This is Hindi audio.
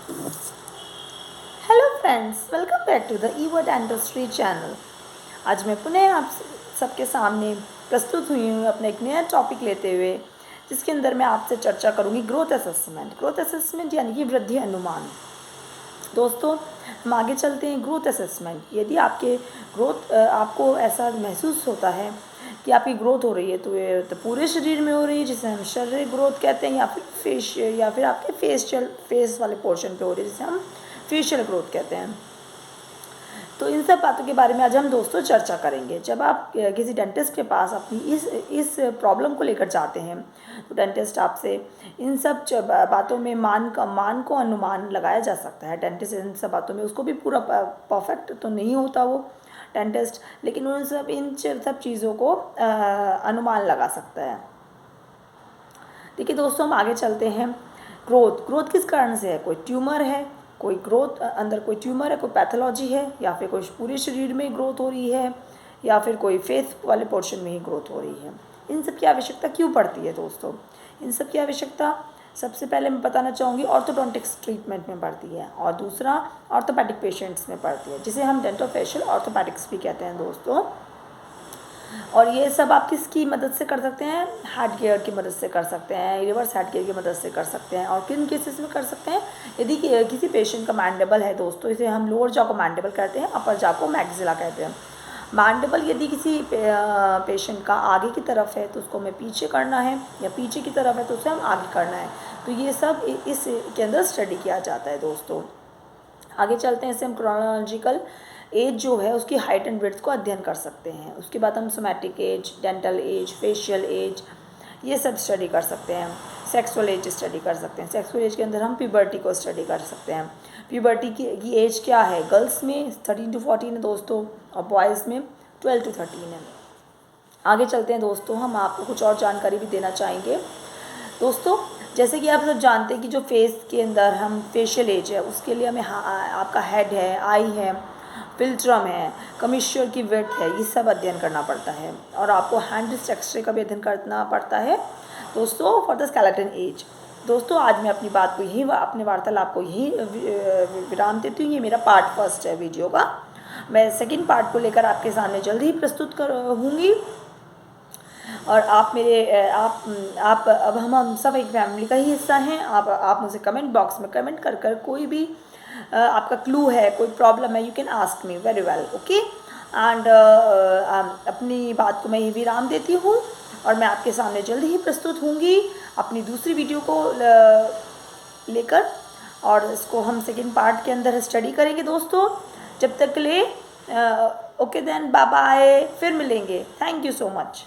Hello friends, welcome back to the ईवर्ड इंडस्ट्री चैनल। आज मैं पुनः आप सबके सामने प्रस्तुत हुई हूँ अपने एक नया टॉपिक लेते हुए, जिसके अंदर मैं आपसे चर्चा करूँगी ग्रोथ असेसमेंट। ग्रोथ असेसमेंट यानी कि वृद्धि अनुमान। दोस्तों, हम आगे चलते हैं। ग्रोथ असेसमेंट, यदि आपको ऐसा महसूस होता है कि आपकी ग्रोथ हो रही है, तो ये तो पूरे शरीर में हो रही है जिसे हम शारीरिक ग्रोथ कहते हैं, या फिर आपके फेस वाले पोर्शन पे हो रही है जिसे हम फेशियल ग्रोथ कहते हैं। तो इन सब बातों के बारे में आज हम दोस्तों चर्चा करेंगे। जब आप किसी डेंटिस्ट के पास अपनी इस प्रॉब्लम को लेकर जाते हैं, तो डेंटिस्ट आपसे इन सब बातों में मान को अनुमान लगाया जा सकता है। डेंटिस्ट इन सब बातों में उसको भी पूरा परफेक्ट तो नहीं होता वो डेंटिस्ट, लेकिन इन सब चीज़ों को अनुमान लगा सकता है। देखिए दोस्तों, हम आगे चलते हैं। ग्रोथ किस कारण से है? कोई ट्यूमर है, कोई ट्यूमर है, कोई पैथोलॉजी है, या फिर कोई पूरे शरीर में ग्रोथ हो रही है, या फिर कोई फेस वाले पोर्शन में ही ग्रोथ हो रही है। इन सब की आवश्यकता क्यों पड़ती है दोस्तों? इन सब की आवश्यकता सबसे पहले मैं बताना चाहूँगी ऑर्थोडोंटिक्स ट्रीटमेंट में पड़ती है, और दूसरा ऑर्थोपैडिक पेशेंट्स में पड़ती है, जिसे हम डेंटोफेशियल ऑर्थोपैडिक्स भी कहते हैं दोस्तों। और ये सब आप किसकी मदद से कर सकते हैं? हेड गियर की मदद से कर सकते हैं, रिवर्स हेड गियर की मदद से कर सकते हैं। और किन केसेस में कर सकते हैं? यदि किसी पेशेंट का मैंडिबल है दोस्तों, इसे हम लोअर जॉ को मैंडिबल कहते हैं, अपर जॉ को मैक्सिला कहते हैं। मैंडिबल यदि किसी पेशेंट का आगे की तरफ है तो उसको हमें पीछे करना है, या पीछे की तरफ है तो उसे हम आगे करना है। तो ये सब इसके अंदर स्टडी किया जाता है दोस्तों। आगे चलते हैं। इससे हम क्रोनोलॉजिकल एज जो है उसकी हाइट एंड विड्थ को अध्ययन कर सकते हैं। उसके बाद हम somatic age, dental age, facial age, ये सब स्टडी कर सकते हैं। सेक्सुअल एज स्टडी कर सकते हैं। सेक्सुअल एज के अंदर हम प्यूबर्टी को स्टडी कर सकते हैं। प्यूबर्टी की एज क्या है? गर्ल्स में 13 to 14 है दोस्तों, और बॉयज़ में 12 to 13 है। आगे चलते हैं दोस्तों, हम आपको कुछ और जानकारी भी देना चाहेंगे दोस्तों। जैसे कि आप सब जानते हैं कि जो फेस के अंदर हम फेशियल एज है उसके लिए हमें आपका हेड है, आई है, फिल्ट्रम है, कमिश्योर की विड्थ है, ये सब अध्ययन करना पड़ता है। और आपको हैंड रिस्ट एक्सरे का भी अध्ययन करना पड़ता है दोस्तों फॉर द स्केलेटन एज। दोस्तों, आज मैं अपने वार्तालाप को यही विराम देती हूँ। ये मेरा पार्ट फर्स्ट है वीडियो का। मैं सेकेंड पार्ट को लेकर आपके सामने जल्दी ही प्रस्तुत होंगी। और आप अब हम सब एक फैमिली का ही हिस्सा हैं। आप मुझे कमेंट बॉक्स में कमेंट कर कोई भी आपका क्लू है, कोई प्रॉब्लम है, you can ask me very well, okay. And अपनी बात को मैं ये विराम देती हूँ, और मैं आपके सामने जल्दी ही प्रस्तुत होंगी अपनी दूसरी वीडियो को लेकर, और इसको हम सेकेंड पार्ट के अंदर स्टडी करेंगे दोस्तों। जब तक के लिए ओके देन, बाय बाय, फिर मिलेंगे। Thank you so much.